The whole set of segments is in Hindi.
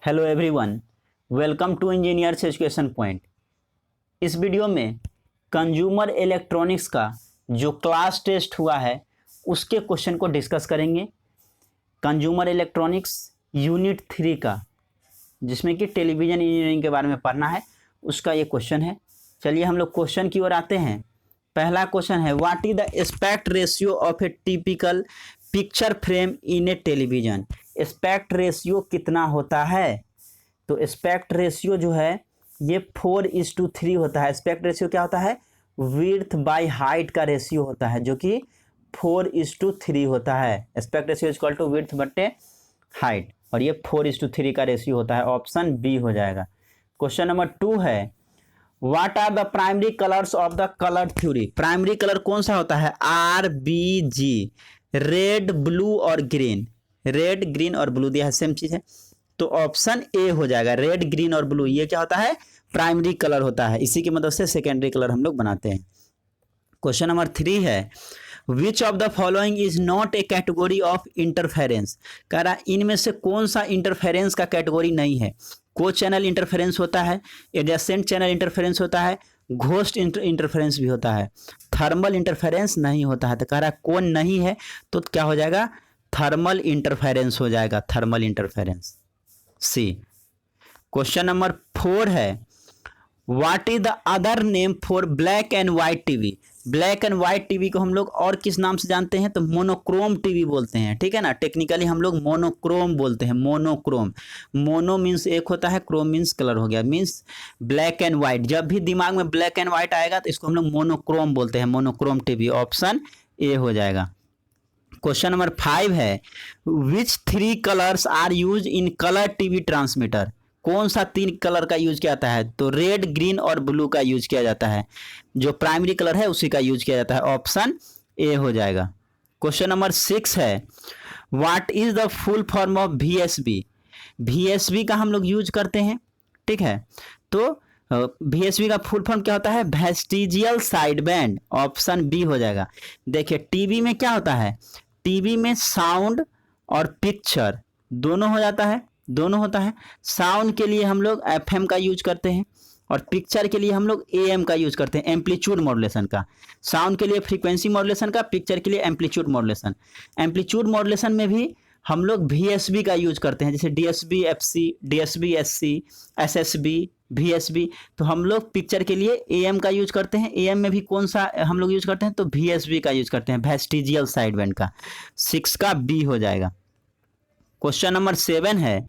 Hello everyone, welcome to engineers education point. इस वीडियो में कंज्यूमर इलेक्ट्रॉनिक्स का जो क्लास टेस्ट हुआ है उसके क्वेश्चन को डिस्कस करेंगे। कंज्यूमर इलेक्ट्रॉनिक्स यूनिट 3 का, जिसमें कि टेलीविज़न इंजीनियरिंग के बारे में पढ़ना है, उसका ये क्वेश्चन है। चलिए हम लोग क्वेश्चन की ओर आते हैं। पहला क्वेश्चन है, what is the aspect ratio of A typical picture frame in A television. Aspect ratio कितना होता है? तो एस्पेक्ट रेशियो जो है ये 4:3 होता है। एस्पेक्ट रेशियो क्या होता है? विड्थ बाय हाइट का रेशियो होता है, जो कि 4:3 होता है। Aspect ratio equal to width बटे हाइट, और ये 4:3 का रेशियो होता है। ऑप्शन बी हो जाएगा। क्वेश्चन नंबर 2 है, what are the primary colours of the colour theory. Primary colour कौन सा होता है? RBG, रेड, ब्लू और ग्रीन। रेड, ग्रीन और ब्लू दिया है, सेम चीज है, तो ऑप्शन ए हो जाएगा। रेड, ग्रीन और ब्लू ये क्या होता है? प्राइमरी कलर होता है। इसी की मदद से सेकेंडरी कलर हम लोग बनाते हैं। क्वेश्चन नंबर 3 है, which of the following is not A category of interference. कह रहा इनमें से कौन सा इंटरफेरेंस का कैटेगरी नहीं है? को चैनल इंटरफेरेंस होता है, एडजेसेंट चैनल इंटरफेरेंस होता है, घोस्ट इंटरफेरेंस भी होता है, थर्मल इंटरफेरेंस नहीं होता है। तो कह रहा कौन नहीं है? तो क्या हो जाएगा? थर्मल इंटरफेरेंस हो जाएगा, थर्मल इंटरफेरेंस, सी। क्वेश्चन नंबर 4 है, what is the other name for black and white TV. Black and white TV को हम लोग और किस नाम से जानते हैं? तो मोनोक्रोम टीवी बोलते हैं, ठीक है ना। टेक्निकली हम लोग मोनोक्रोम बोलते हैं, मोनोक्रोम। मोनो मीन्स एक होता है, क्रोम मीन्स कलर हो गया, मीन्स ब्लैक एंड व्हाइट। जब भी दिमाग में ब्लैक एंड व्हाइट आएगा तो इसको हम लोग मोनोक्रोम बोलते हैं, मोनोक्रोम टीवी। ऑप्शन ए हो जाएगा। क्वेश्चन नंबर 5 है, which 3 colours are use in colour TV transmitter. कौन सा 3 कलर का यूज किया जाता है? तो रेड, ग्रीन और ब्लू का यूज किया जाता है। जो प्राइमरी कलर है उसी का यूज किया जाता है। ऑप्शन ए हो जाएगा। क्वेश्चन नंबर 6 है, what is the full form of VSB। VSB का हम लोग यूज करते हैं, ठीक है। तो VSB का फुल फॉर्म क्या होता है? Vestigial side band. Option B हो जाएगा। देखिए टीवी में क्या होता है? टीवी में साउंड और पिक्चर दोनों हो जाता है, दोनों होता है। साउंड के लिए हम लोग FM का यूज करते हैं, और पिक्चर के लिए हम लोग AM का यूज करते हैं, एम्पलीट्यूड मॉड्यूलेशन का। साउंड के लिए फ्रीक्वेंसी मॉड्यूलेशन का, पिक्चर के लिए एम्पलीट्यूड मॉड्यूलेशन। एम्पलीट्यूड मॉड्यूलेशन में भी हम लोग VSB का यूज करते हैं, जैसे DSB FC, DSB SC, SSB, VSB। तो हम लोग पिक्चर के लिए AM का यूज करते हैं। AM में भी कौन सा हम लोग यूज करते हैं? तो VSB का यूज करते हैं, वेस्टिजियल साइड बैंड का। 6 का बी हो जाएगा। क्वेश्चन नंबर 7 है,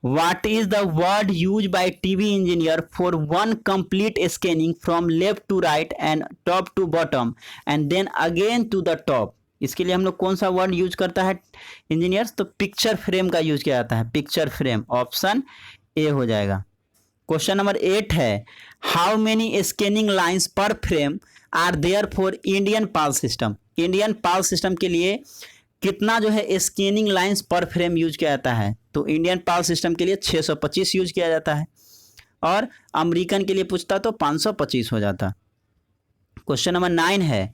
what is the word use by TV engineer for one complete scanning from left to right and top to bottom and then again to the top. इसके लिए हम लोग कौन सा वर्ड यूज करता है इंजीनियर्स? तो पिक्चर फ्रेम का यूज किया जाता है, पिक्चर फ्रेम। ऑप्शन ए हो जाएगा। क्वेश्चन नंबर 8 है, how many scanning lines per frame are there for Indian PAL system. Indian PAL system के लिए कितना जो है scanning lines per frame use किया जाता है? तो इंडियन पाल सिस्टम के लिए 625 यूज किया जाता है, और अमेरिकन के लिए पूछता तो 525 हो जाता। क्वेश्चन नंबर 9 है,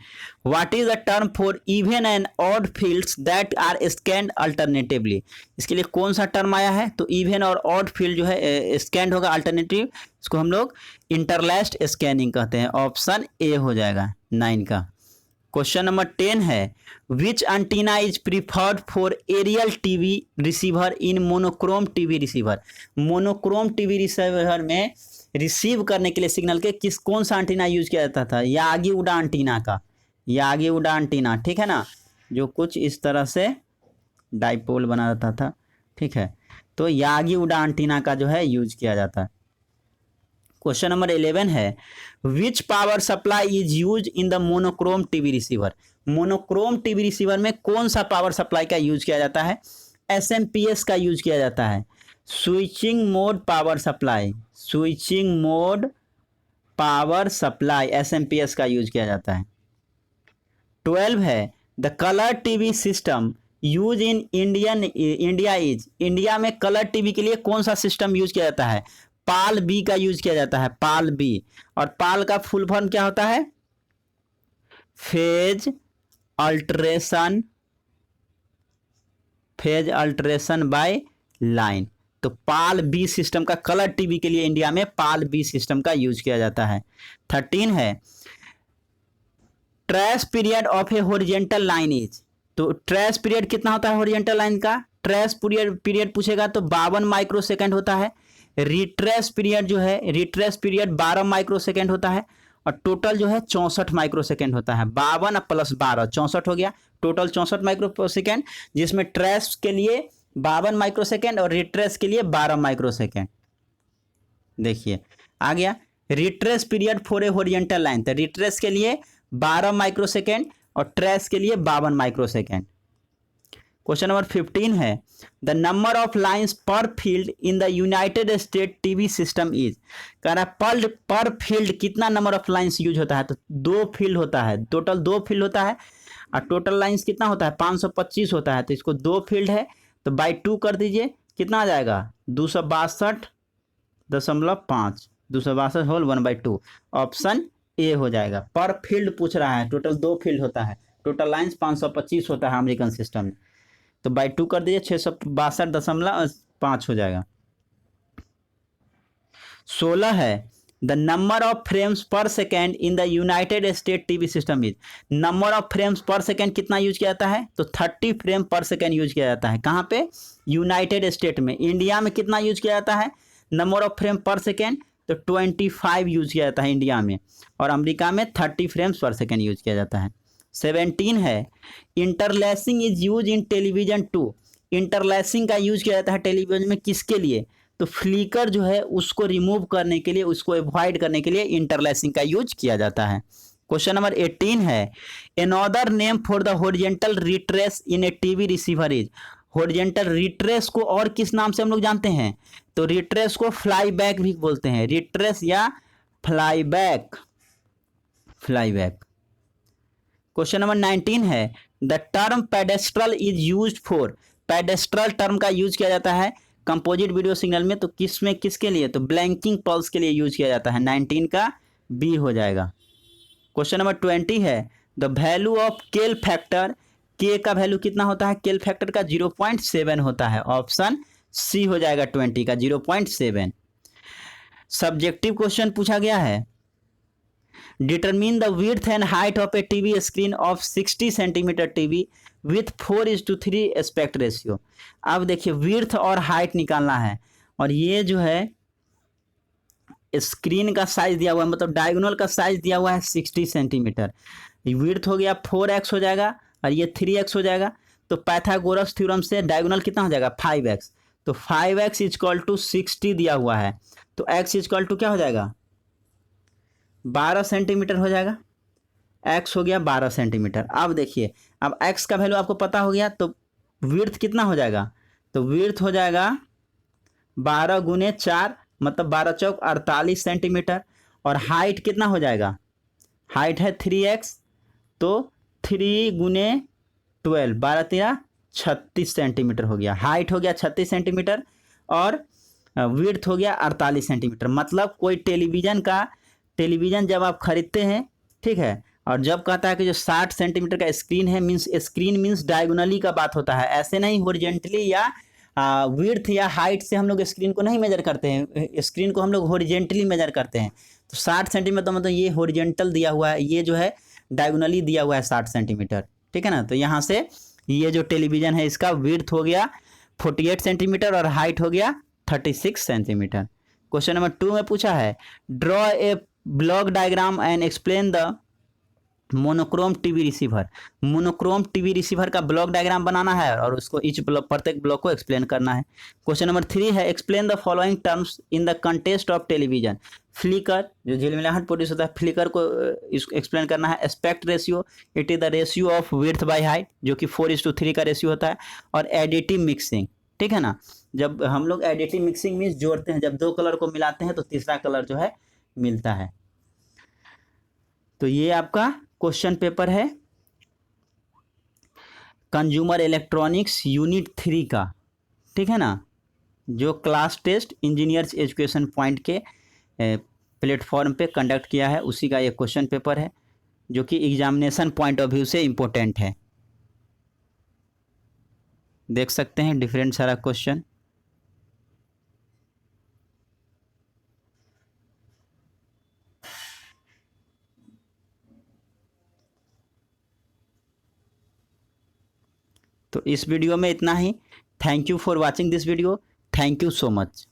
what is the term for even and odd fields that are scanned alternatively. इसके लिए कौन सा टर्म आया है? तो इवन और ऑड फील्ड जो है स्कैन्ड होगा अल्टरनेटिव, इसको हम लोग इंटरलैस्ड स्कैनिंग कहते हैं। ऑप्शन ए हो जाएगा 9 का। क्वेश्चन नंबर 10 है, which antenna is preferred for aerial TV receiver in monochrome TV receiver. Monochrome TV receiver में रिसीव करने के लिए सिग्नल के कौन सा एंटीना यूज किया जाता था? यागी उडा एंटीना का, यागी उडा एंटीना, ठीक है ना, जो कुछ इस तरह से डाइपोल बना रहता था, ठीक है। तो यागी उडा एंटीना का जो है यूज किया जाता है। क्वेश्चन नंबर 11 है, which power supply is use in the monochrome TV receiver. Monochrome TV receiver में कौन सा पावर सप्लाई का यूज किया जाता है? SMPS का यूज किया जाता है, switching mode power supply. Switching mode power supply SMPS का यूज किया जाता है। 12 है, the colour TV system use in India is. India में कलर टीवी के लिए कौन सा सिस्टम यूज किया जाता है? पाल बी का यूज किया जाता है, पाल बी। और पाल का फुल फॉर्म क्या होता है? Phase alteration, phase alteration by line. तो पाल बी सिस्टम का, कलर टीवी के लिए इंडिया में पाल बी सिस्टम का यूज किया जाता है। 13 है trace period of A horizontal line is, तो ट्रेस पीरियड कितना होता है हॉरिजेंटल लाइन का, ट्रेस पीरियड पूछेगा तो 52 माइक्रोसेकंड होता है। रिट्रेस पीरियड जो है, रिट्रेस पीरियड 12 माइक्रोसेकंड होता है और टोटल जो है 64 माइक्रोसेकंड होता है। 52 प्लस 12 64 हो गया, टोटल 64 माइक्रोसेकंड, जिसमें ट्रेस के लिए 52 माइक्रोसेकंड और रिट्रेस के लिए 12 माइक्रोसेकंड। देखिए आ गया retrace period for a horizontal line, तो रिट्रेस के लिए 12 माइक्रोसेकंड और ट्रेस के लिए 52 माइक्रोसेकंड। क्वेश्चन नंबर 15 है द नंबर ऑफ लाइंस पर field in the United state TV system is, कह रहा है पर फील्ड कितना नंबर ऑफ लाइंस यूज होता है, तो 2 फील्ड होता है, टोटल 2 फील्ड होता है और टोटल लाइंस कितना होता है 525 होता है, तो इसको 2 फील्ड है तो बाई 2 कर दीजिए, कितना आ जाएगा 262.5, 262 होल 1/2, ऑप्शन ए हो जाएगा। पर फील्ड पूछ रहा है, टोटल 2 फील्ड होता है, टोटल लाइंस 525 होता है अमेरिकन सिस्टम में, तो बाई 2 कर दीजिए 662.5 हो जाएगा। 16 है द नंबर ऑफ फ्रेम्स पर second in the United state TV system is, number of frames पर सेकेंड कितना यूज किया जाता है, तो 30 फ्रेम पर सेकेंड यूज किया जाता है। कहाँ पे, यूनाइटेड स्टेट में। इंडिया में कितना यूज किया जाता है नंबर ऑफ फ्रेम पर सेकेंड, तो 25 यूज किया जाता है इंडिया में, और अमेरिका में 30 फ्रेम्स पर सेकेंड यूज किया जाता है। 17 है interlacing is use in television to, interlacing का यूज किया जाता है टेलीविजन में किसके लिए, तो फ्लिकर जो है उसको रिमूव करने के लिए, उसको अवॉइड करने के लिए इंटरलैसिंग का यूज किया जाता है। क्वेश्चन नंबर 18 है another name for the horizontal retrace in A TV receiver is, horizontal retrace को और किस नाम से हम लोग जानते हैं, तो रिट्रेस को फ्लाई बैक भी बोलते हैं, रिट्रेस या fly back, fly back. Question number 19 है the term pedestal is used for, pedestal term का यूज किया जाता है कंपोजिट वीडियो सिग्नल में, तो किस में किसके लिए, तो ब्लैंकिंग पल्स के लिए यूज किया जाता है। 19 का बी हो जाएगा। क्वेश्चन नंबर 20 है द वैल्यू ऑफ केल फैक्टर, के का वैल्यू कितना होता है, केल फैक्टर का 0.7 होता है, ऑप्शन सी हो जाएगा 20 का 0.7। सब्जेक्टिव क्वेश्चन पूछा गया है determine the width and height of A TV screen of 60 centimetre TV with 4:3 aspect ratio. अब देखिए विड्थ और हाइट निकालना है, और ये जो है स्क्रीन का साइज दिया हुआ है, मतलब डायगोनल का साइज दिया हुआ है 60 सेंटीमीटर, विड्थ हो गया 4x हो जाएगा और ये 3x हो जाएगा, तो पाइथागोरस थ्योरम से डायगोनल कितना हो जाएगा 5x, तो 5x इक्वल टू 60 दिया हुआ है, तो x इक्वल टू क्या हो जाएगा 12 सेंटीमीटर हो जाएगा, x हो गया 12 सेंटीमीटर। अब देखिए अब x का वैल्यू आपको पता हो गया, तो विड्थ कितना हो जाएगा, तो विड्थ हो जाएगा 12 गुने 4 मतलब 12 चौक 48 सेंटीमीटर, और हाइट कितना हो जाएगा, हाइट है 3x, तो 3 गुने 12 12 13 36 सेंटीमीटर हो गया, हाइट हो गया 36 सेंटीमीटर और विड्थ हो गया 48 सेंटीमीटर। मतलब कोई टेलीविज़न जब आप खरीदते हैं, ठीक है, और जब कहता है कि जो 60 सेंटीमीटर का स्क्रीन है, मीन्स स्क्रीन मीन्स डायगोनली का बात होता है, ऐसे नहीं हॉरिजेंटली या विड्थ या हाइट से हम लोग स्क्रीन को नहीं मेजर करते हैं, स्क्रीन को हम लोग हॉरिजेंटली मेजर करते हैं। तो 60 सेंटीमीटर मतलब ये हॉरिजेंटल दिया हुआ है, ये जो है डायगोनली दिया हुआ है 60 सेंटीमीटर, ठीक है ना। तो यहाँ से ये जो टेलीविज़न है इसका विड्थ हो गया 48 सेंटीमीटर और हाइट हो गया 36 सेंटीमीटर। क्वेश्चन नंबर 2 में पूछा है draw a block diagram and explain the monochrome TV receiver, monochrome TV receiver का ब्लॉक डायग्राम बनाना है और उसको प्रत्येक ब्लॉक को एक्सप्लेन करना है। क्वेश्चन नंबर 3 है explain the following terms in the context of television, flicker जो झिलमिलाहट प्रोड्यूस होता है, फ्लिकर को एक्सप्लेन करना है। Aspect ratio, it is the ratio of width by height जो कि 4:3 का रेशियो होता है। और एडिटिव मिक्सिंग, ठीक है ना, जब हम लोग एडिटिव मिक्सिंग मीन्स जोड़ते हैं, जब 2 कलर को मिलाते हैं तो तीसरा कलर जो है मिलता है। तो ये आपका क्वेश्चन पेपर है कंज्यूमर इलेक्ट्रॉनिक्स यूनिट 3 का, ठीक है ना, जो class test engineers education point के प्लेटफॉर्म पे कंडक्ट किया है, उसी का ये क्वेश्चन पेपर है जो कि एग्जामिनेशन पॉइंट ऑफ व्यू से इम्पोर्टेंट है। देख सकते हैं डिफरेंट सारा क्वेश्चन। तो इस वीडियो में इतना ही। Thank you for watching this video. Thank you so much.